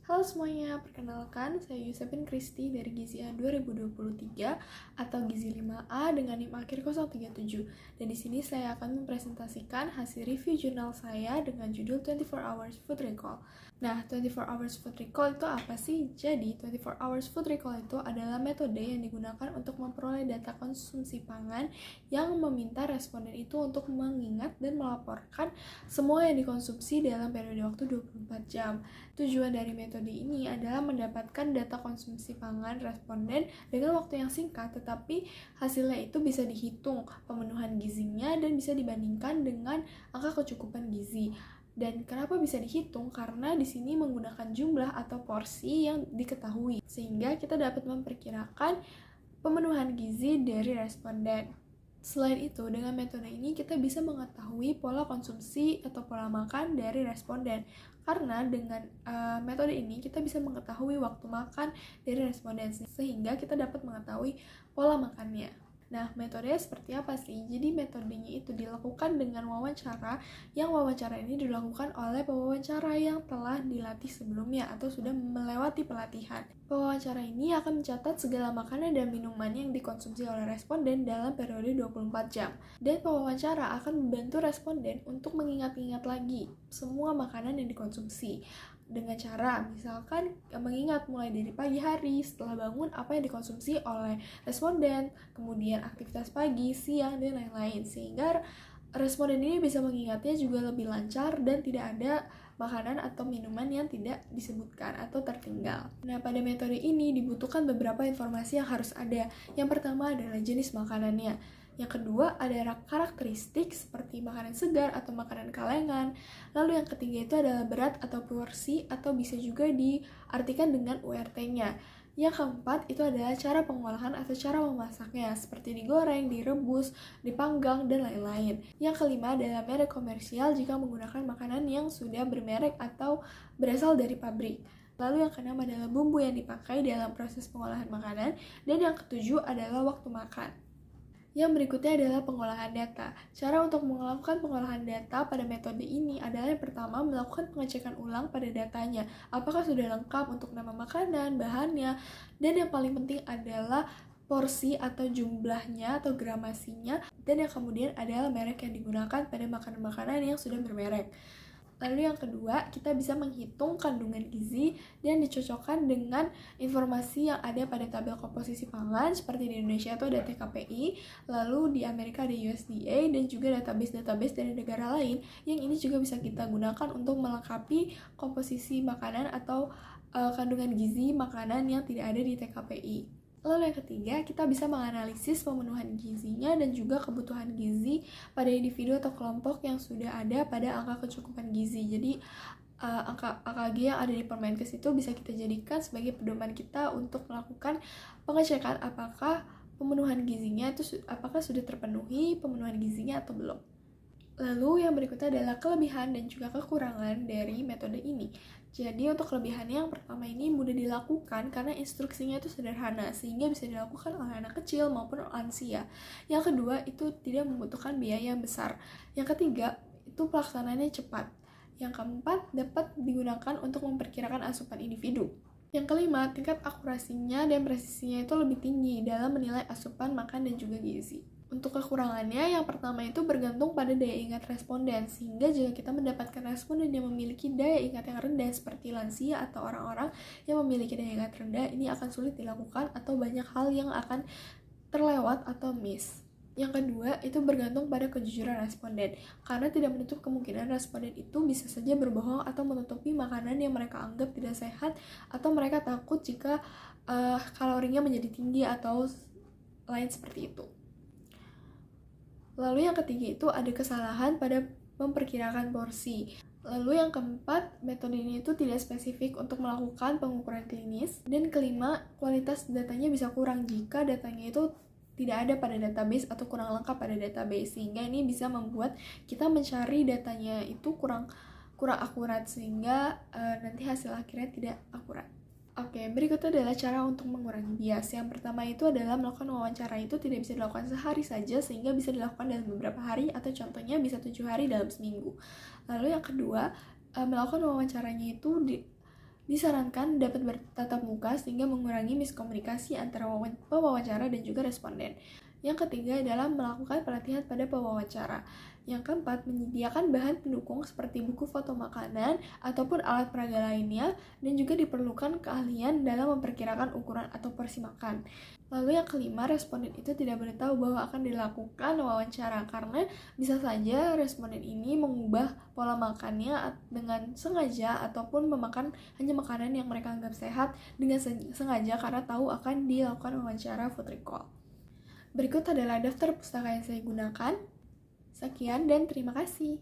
Halo semuanya, perkenalkan saya Yusepin Kristi dari Gizi A 2023 atau Gizi 5A dengan NIM akhir 037. Dan di sini saya akan mempresentasikan hasil review jurnal saya dengan judul 24 Hours Food Recall. Nah, 24 Hours Food Recall itu apa sih? Jadi, 24 Hours Food Recall itu adalah metode yang digunakan untuk memperoleh data konsumsi pangan yang meminta responden itu untuk mengingat dan melaporkan semua yang dikonsumsi dalam periode waktu 24 jam. Tujuan dari metode ini adalah mendapatkan data konsumsi pangan responden dengan waktu yang singkat, tetapi hasilnya itu bisa dihitung pemenuhan gizinya dan bisa dibandingkan dengan angka kecukupan gizi. Dan kenapa bisa dihitung? Karena di sini menggunakan jumlah atau porsi yang diketahui, sehingga kita dapat memperkirakan pemenuhan gizi dari responden. Selain itu, dengan metode ini kita bisa mengetahui pola konsumsi atau pola makan dari responden. Karena dengan metode ini kita bisa mengetahui waktu makan dari responden sehingga kita dapat mengetahui pola makannya. Nah, metodenya seperti apa sih? Jadi metodenya itu dilakukan dengan wawancara, yang wawancara ini dilakukan oleh pewawancara yang telah dilatih sebelumnya atau sudah melewati pelatihan. Pewawancara ini akan mencatat segala makanan dan minuman yang dikonsumsi oleh responden dalam periode 24 jam. Dan pewawancara akan membantu responden untuk mengingat-ingat lagi semua makanan yang dikonsumsi. Dengan cara misalkan mengingat mulai dari pagi hari setelah bangun apa yang dikonsumsi oleh responden, kemudian aktivitas pagi, siang, dan lain-lain, sehingga responden ini bisa mengingatnya juga lebih lancar dan tidak ada makanan atau minuman yang tidak disebutkan atau tertinggal. Nah, pada metode ini dibutuhkan beberapa informasi yang harus ada. Yang pertama adalah jenis makanannya. Yang kedua ada karakteristik seperti makanan segar atau makanan kalengan. Lalu yang ketiga itu adalah berat atau porsi atau bisa juga diartikan dengan URT-nya. Yang keempat itu adalah cara pengolahan atau cara memasaknya seperti digoreng, direbus, dipanggang, dan lain-lain. Yang kelima adalah merek komersial jika menggunakan makanan yang sudah bermerek atau berasal dari pabrik. Lalu yang keenam adalah bumbu yang dipakai dalam proses pengolahan makanan. Dan yang ketujuh adalah waktu makan. Yang berikutnya adalah pengolahan data. Cara untuk melakukan pengolahan data pada metode ini adalah yang pertama melakukan pengecekan ulang pada datanya. Apakah sudah lengkap untuk nama makanan, bahannya, dan yang paling penting adalah porsi atau jumlahnya atau gramasinya, dan yang kemudian adalah merek yang digunakan pada makanan-makanan yang sudah bermerek. Lalu yang kedua, kita bisa menghitung kandungan gizi dan dicocokkan dengan informasi yang ada pada tabel komposisi pangan, seperti di Indonesia itu ada TKPI, lalu di Amerika ada USDA, dan juga database-database dari negara lain, yang ini juga bisa kita gunakan untuk melengkapi komposisi makanan atau kandungan gizi makanan yang tidak ada di TKPI. Lalu yang ketiga, kita bisa menganalisis pemenuhan gizinya dan juga kebutuhan gizi pada individu atau kelompok yang sudah ada pada angka kecukupan gizi. Jadi angka AKG yang ada di Permenkes itu bisa kita jadikan sebagai pedoman kita untuk melakukan pengecekan apakah pemenuhan gizinya itu apakah sudah terpenuhi pemenuhan gizinya atau belum. Lalu yang berikutnya adalah kelebihan dan juga kekurangan dari metode ini. Jadi untuk kelebihannya yang pertama ini mudah dilakukan karena instruksinya itu sederhana sehingga bisa dilakukan oleh anak kecil maupun lansia. Yang kedua itu tidak membutuhkan biaya yang besar. Yang ketiga itu pelaksanaannya cepat. Yang keempat dapat digunakan untuk memperkirakan asupan individu. Yang kelima, tingkat akurasinya dan presisinya itu lebih tinggi dalam menilai asupan makan dan juga gizi. Untuk kekurangannya, yang pertama itu bergantung pada daya ingat responden, sehingga jika kita mendapatkan responden yang memiliki daya ingat yang rendah seperti lansia atau orang-orang yang memiliki daya ingat rendah, ini akan sulit dilakukan atau banyak hal yang akan terlewat atau miss. Yang kedua, itu bergantung pada kejujuran responden, karena tidak menutup kemungkinan responden itu bisa saja berbohong atau menutupi makanan yang mereka anggap tidak sehat, atau mereka takut jika kalorinya menjadi tinggi atau lain seperti itu. Lalu yang ketiga itu ada kesalahan pada memperkirakan porsi. Lalu yang keempat, metode ini itu tidak spesifik untuk melakukan pengukuran klinis. Dan kelima, kualitas datanya bisa kurang jika datanya itu tidak ada pada database atau kurang lengkap pada database. Sehingga ini bisa membuat kita mencari datanya itu kurang akurat sehingga nanti hasil akhirnya tidak akurat. Oke, berikutnya adalah cara untuk mengurangi bias. Yang pertama itu adalah melakukan wawancara itu tidak bisa dilakukan sehari saja sehingga bisa dilakukan dalam beberapa hari atau contohnya bisa 7 hari dalam seminggu. Lalu yang kedua, melakukan wawancaranya itu Disarankan dapat bertatap muka sehingga mengurangi miskomunikasi antara pewawancara dan juga responden. Yang ketiga adalah melakukan pelatihan pada pewawancara. Yang keempat, menyediakan bahan pendukung seperti buku foto makanan ataupun alat peraga lainnya, dan juga diperlukan keahlian dalam memperkirakan ukuran atau porsi makan. Lalu yang kelima, responden itu tidak boleh tahu bahwa akan dilakukan wawancara karena bisa saja responden ini mengubah pola makannya dengan sengaja ataupun memakan hanya makanan yang mereka anggap sehat dengan sengaja karena tahu akan dilakukan wawancara food recall. Berikut adalah daftar pustaka yang saya gunakan. Sekian dan terima kasih.